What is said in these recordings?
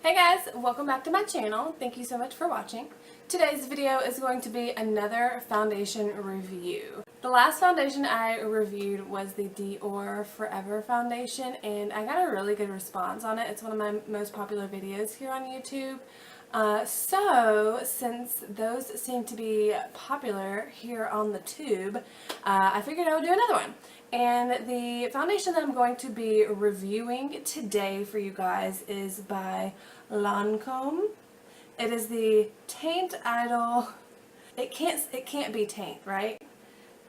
Hey guys, welcome back to my channel. Thank you so much for watching. Today's video is going to be another foundation review. The last foundation I reviewed was the Dior Forever foundation and I got a really good response on it. It's one of my most popular videos here on YouTube. So since those seem to be popular here on the tube, I figured I would do another one. And the foundation that I'm going to be reviewing today for you guys is by Lancome. It is the Teint Idole. It can't be Teint, right?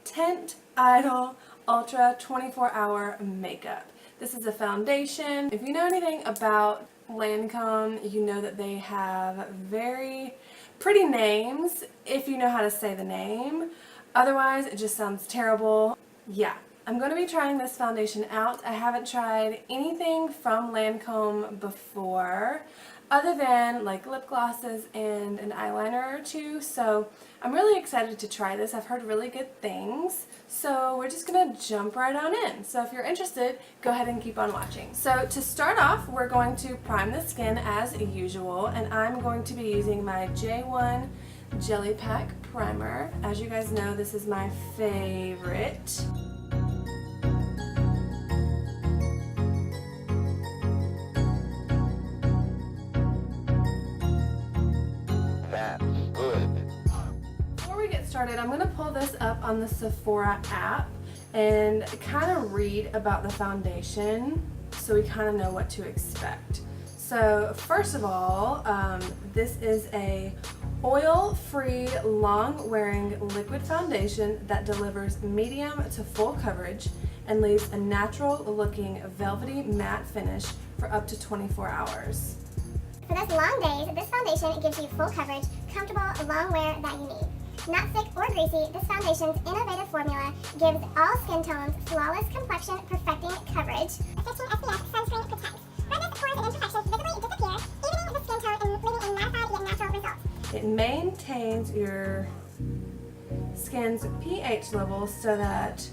Teint Idole Ultra 24-Hour Makeup. This is a foundation. If you know anything about Lancome, you know that they have very pretty names if you know how to say the name. Otherwise, it just sounds terrible. Yeah. I'm going to be trying this foundation out. I haven't tried anything from Lancome before other than like lip glosses and an eyeliner or two, so I'm really excited to try this. I've heard really good things, so we're just going to jump right on in. So if you're interested, go ahead and keep on watching. So to start off, we're going to prime the skin as usual, and I'm going to be using my J1 Jelly Pack Primer. As you guys know, this is my favorite. Started, I'm going to pull this up on the Sephora app and kind of read about the foundation so we kind of know what to expect. So first of all, this is a oil-free, long-wearing liquid foundation that delivers medium to full coverage and leaves a natural-looking velvety matte finish for up to 24 hours. For those long days, this foundation gives you full coverage, comfortable long wear that you need. Not thick or greasy, this foundation's innovative formula gives all skin tones flawless complexion perfecting coverage. A 15 SPF sunscreen protects. Redness, pores, and imperfections visibly disappear, evening the skin tone and leaving a mattified yet natural result. It maintains your skin's pH level so that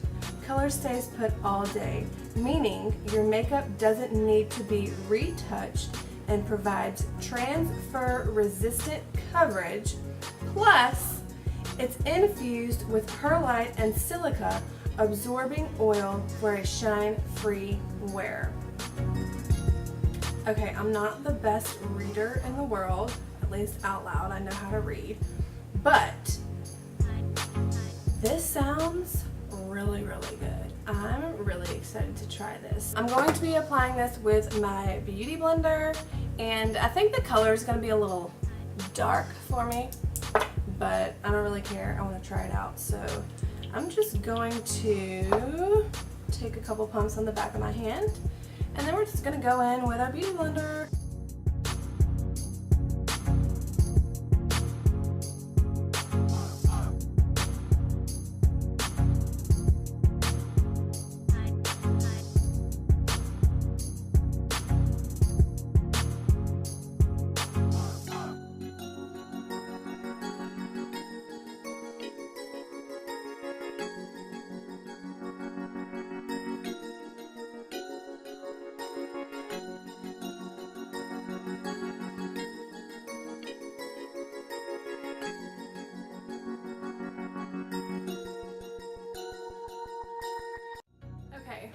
color stays put all day, meaning your makeup doesn't need to be retouched and provides transfer resistant coverage, plus it's infused with perlite and silica absorbing oil for a shine-free wear. Okay, I'm not the best reader in the world, at least out loud. I know how to read, but this sounds really, really good. I'm really excited to try this. I'm going to be applying this with my beauty blender, and I think the color is going to be a little dark for me, but I don't really care. I want to try it out. So I'm just going to take a couple pumps on the back of my hand, and then we're just going to go in with our beauty blender.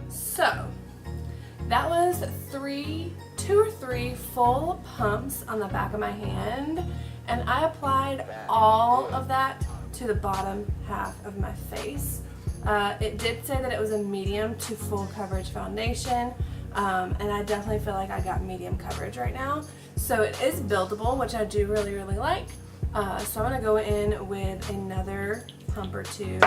So that was two or three full pumps on the back of my hand, and I applied all of that to the bottom half of my face. It did say that it was a medium to full coverage foundation, and I definitely feel like I got medium coverage right now. So it is buildable, which I do really, really like. So I'm going to go in with another pump or two.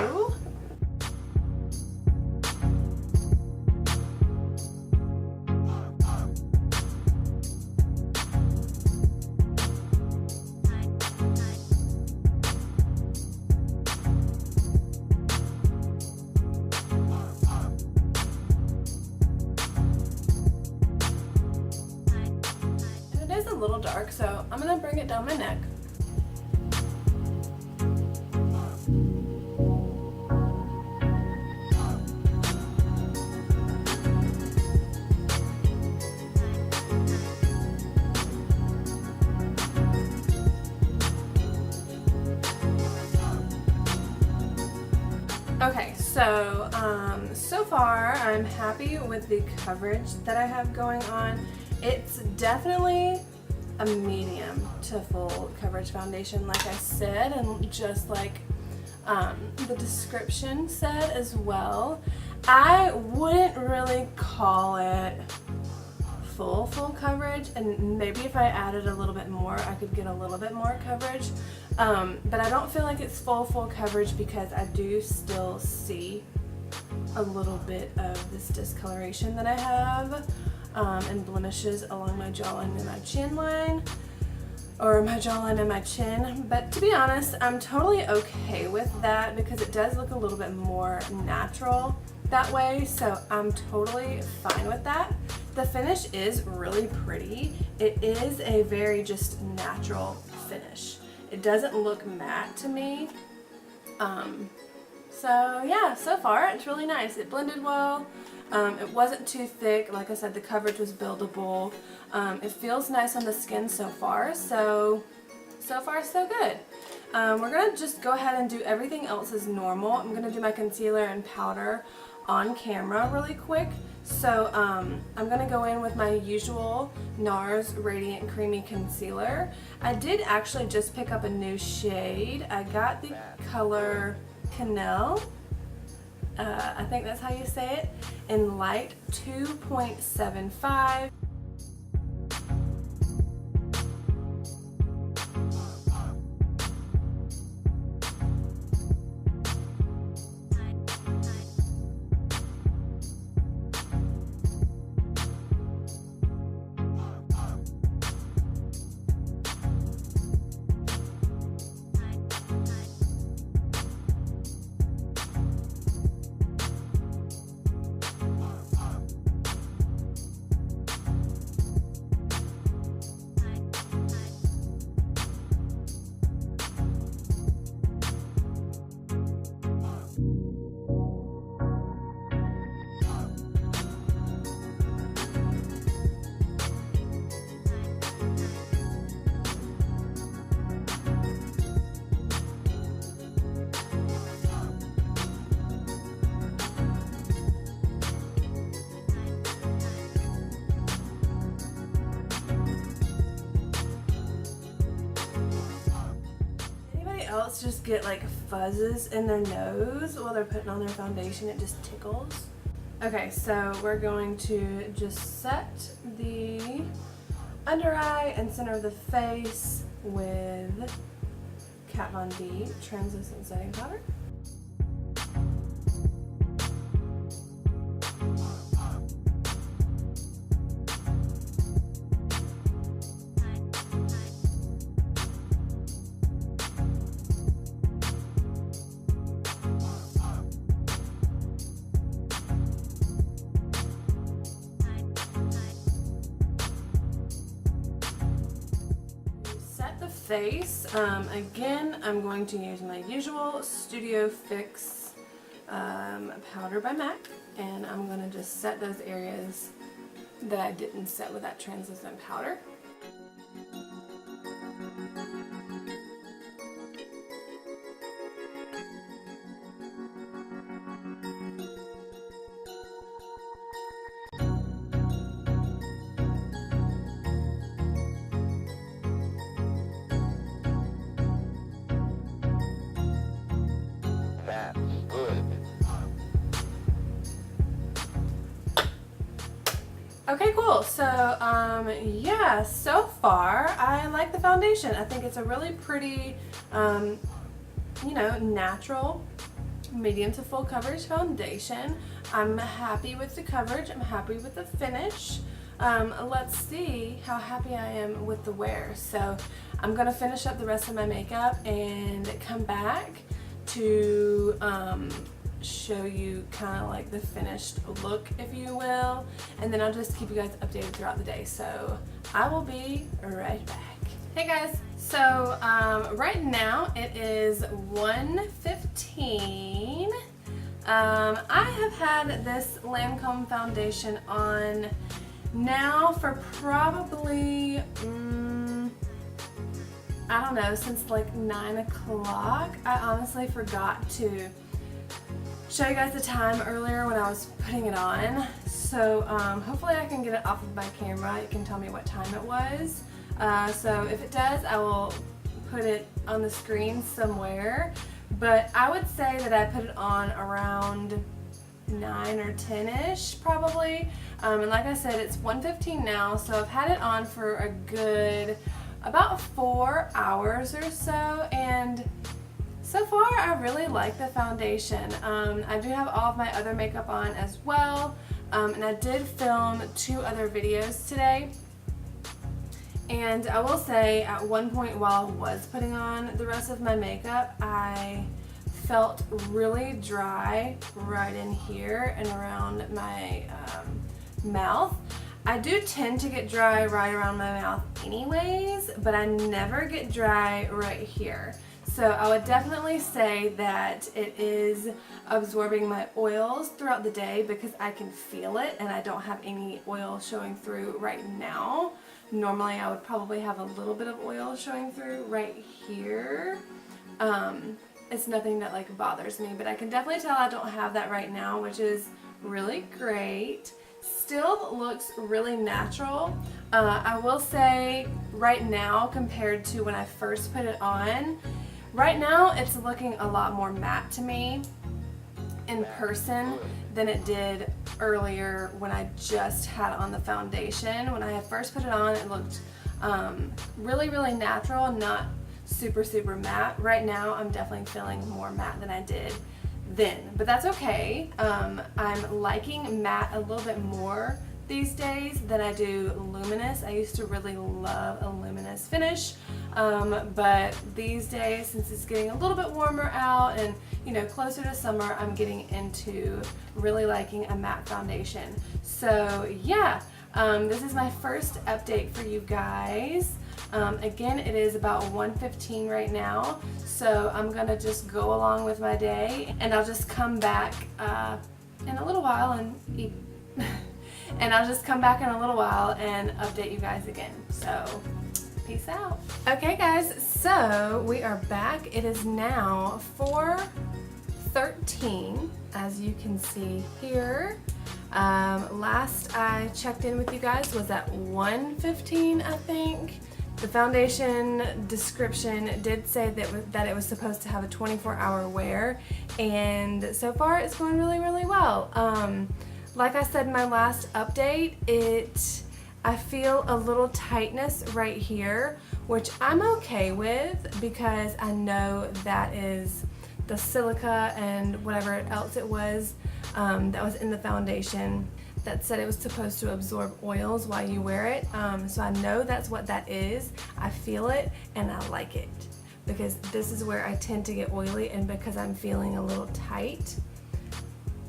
A little dark, so I'm gonna bring it down my neck. So far I'm happy with the coverage that I have going on. It's definitely a medium to full coverage foundation, like I said, and just like the description said as well. I wouldn't really call it full coverage, and maybe if I added a little bit more I could get a little bit more coverage, but I don't feel like it's full coverage because I do still see a little bit of this discoloration that I have, and blemishes along my jawline and my chin line, or my jawline and my chin. But to be honest, I'm totally okay with that because it does look a little bit more natural that way, so I'm totally fine with that. The finish is really pretty. It is a very just natural finish. It doesn't look matte to me. So yeah, so far it's really nice. It blended well. It wasn't too thick. Like I said, the coverage was buildable. It feels nice on the skin so far. So far so good. We're gonna just go ahead and do everything else as normal. I'm gonna do my concealer and powder on camera really quick. So I'm gonna go in with my usual NARS Radiant Creamy Concealer. I did actually just pick up a new shade. I got the color Canel, I think that's how you say it, in light 2.75. Else just get like fuzzes in their nose while they're putting on their foundation. It just tickles. Okay, so we're going to just set the under eye and center of the face with Kat Von D translucent setting powder. Face. Again, I'm going to use my usual Studio Fix powder by MAC, and I'm going to just set those areas that I didn't set with that translucent powder. Okay, cool. So, yeah, so far I like the foundation. I think it's a really pretty, you know, natural, medium to full coverage foundation. I'm happy with the coverage. I'm happy with the finish. Let's see how happy I am with the wear. So, I'm going to finish up the rest of my makeup and come back to show you kind of like the finished look, if you will, and then I'll just keep you guys updated throughout the day. So I will be right back. Hey guys, so right now it is 1:15. I have had this Lancome foundation on now for probably I don't know, since like 9 o'clock. I honestly forgot to show you guys the time earlier when I was putting it on. So hopefully I can get it off of my camera. It can tell me what time it was. So if it does, I will put it on the screen somewhere. But I would say that I put it on around 9 or 10-ish probably. And like I said, it's 1:15 now, so I've had it on for a good about 4 hours or so, and so far I really like the foundation. I do have all of my other makeup on as well, and I did film 2 other videos today. And I will say, at one point while I was putting on the rest of my makeup, I felt really dry right in here and around my mouth. I do tend to get dry right around my mouth anyways, but I never get dry right here. So I would definitely say that it is absorbing my oils throughout the day because I can feel it, and I don't have any oil showing through right now. Normally I would probably have a little bit of oil showing through right here. It's nothing that like bothers me, but I can definitely tell I don't have that right now, which is really great. Still looks really natural. I will say right now, compared to when I first put it on, right now it's looking a lot more matte to me in person than it did earlier when I just had on the foundation. When I had first put it on, it looked really, really natural, not super, super matte. Right now I'm definitely feeling more matte than I did then, but that's okay. I'm liking matte a little bit more these days than I do luminous. I used to really love a luminous finish, but these days, since it's getting a little bit warmer out and closer to summer, I'm getting into really liking a matte foundation. So yeah, this is my first update for you guys. Again, it is about 1:15 right now, so I'm gonna just go along with my day, and I'll just come back in a little while and eat. And I'll just come back in a little while and update you guys again. So, peace out. Okay guys, so we are back. It is now 4:13, as you can see here. Last I checked in with you guys was at 1:15, I think. The foundation description did say that it was supposed to have a 24-hour wear, and so far it's going really, really well. Like I said in my last update, I feel a little tightness right here, which I'm okay with because I know that is the silica and whatever else it was that was in the foundation that said it was supposed to absorb oils while you wear it. So I know that's what that is. I feel it and I like it because this is where I tend to get oily, and because I'm feeling a little tight,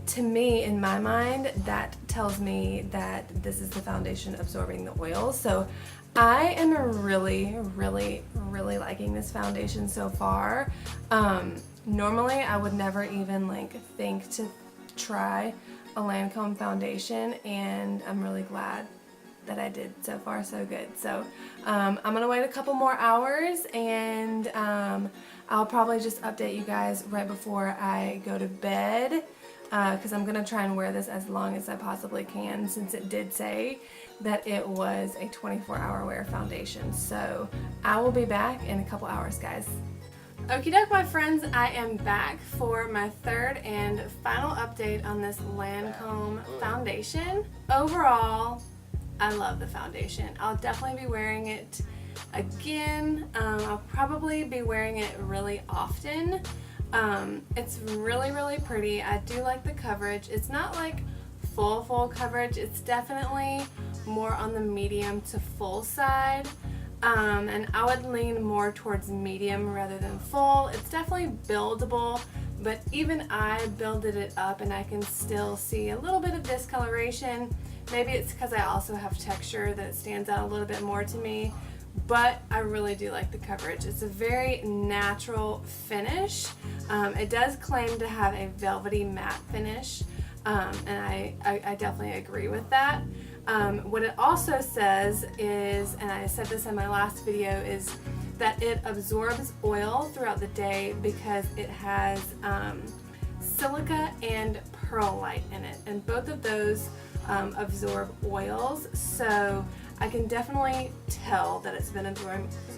to me, in my mind, that tells me that this is the foundation absorbing the oils. So I am really, really, really liking this foundation so far. Normally I would never even think to try a Lancome foundation, and I'm really glad that I did. So far so good. So I'm gonna wait a couple more hours, and I'll probably just update you guys right before I go to bed, because I'm gonna try and wear this as long as I possibly can, since it did say that it was a 24-hour wear foundation. So I will be back in a couple hours, guys. Okie doke, my friends, I am back for my third and final update on this Lancome foundation. Overall, I love the foundation. I'll definitely be wearing it again. I'll probably be wearing it really often. It's really, really pretty. I do like the coverage. It's not like full coverage. It's definitely more on the medium to full side. And I would lean more towards medium rather than full. It's definitely buildable, but even I builded it up and I can still see a little bit of discoloration. Maybe it's because I also have texture that stands out a little bit more to me, but I really do like the coverage. It's a very natural finish. It does claim to have a velvety matte finish, and I definitely agree with that. What it also says is, and I said this in my last video, is that it absorbs oil throughout the day because it has silica and perlite in it, and both of those absorb oils, so I can definitely tell that it's been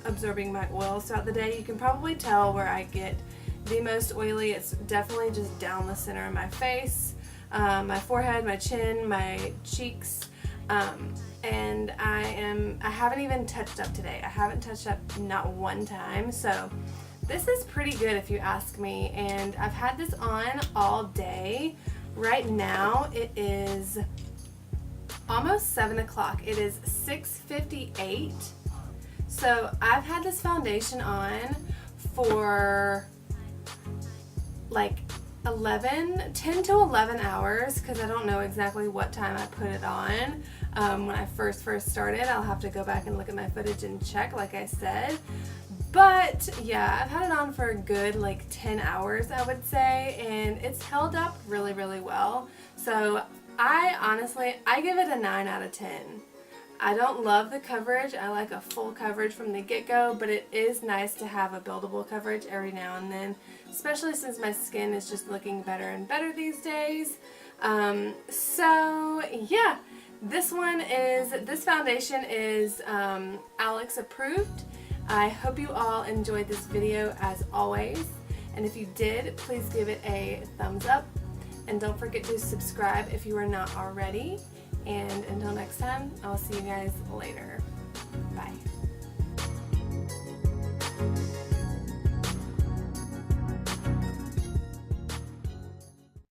absorbing my oils throughout the day. You can probably tell where I get the most oily. It's definitely just down the center of my face, my forehead, my chin, my cheeks, and I haven't even touched up today. I haven't touched up not one time, so this is pretty good if you ask me, and I've had this on all day. Right now it is almost 7 o'clock. It is 6:58. So I've had this foundation on for like 10 to 11 hours, because I don't know exactly what time I put it on. When I first started, I'll have to go back and look at my footage and check, like I said. But yeah, I've had it on for a good like 10 hours, I would say, and it's held up really, really well. So I give it a 9 out of 10. I don't love the coverage. I like a full coverage from the get-go, but it is nice to have a buildable coverage every now and then, especially since my skin is just looking better and better these days. So yeah, this foundation is Alex approved. I hope you all enjoyed this video as always, and if you did, please give it a thumbs up, and don't forget to subscribe if you are not already. And until next time, I'll see you guys later. Bye.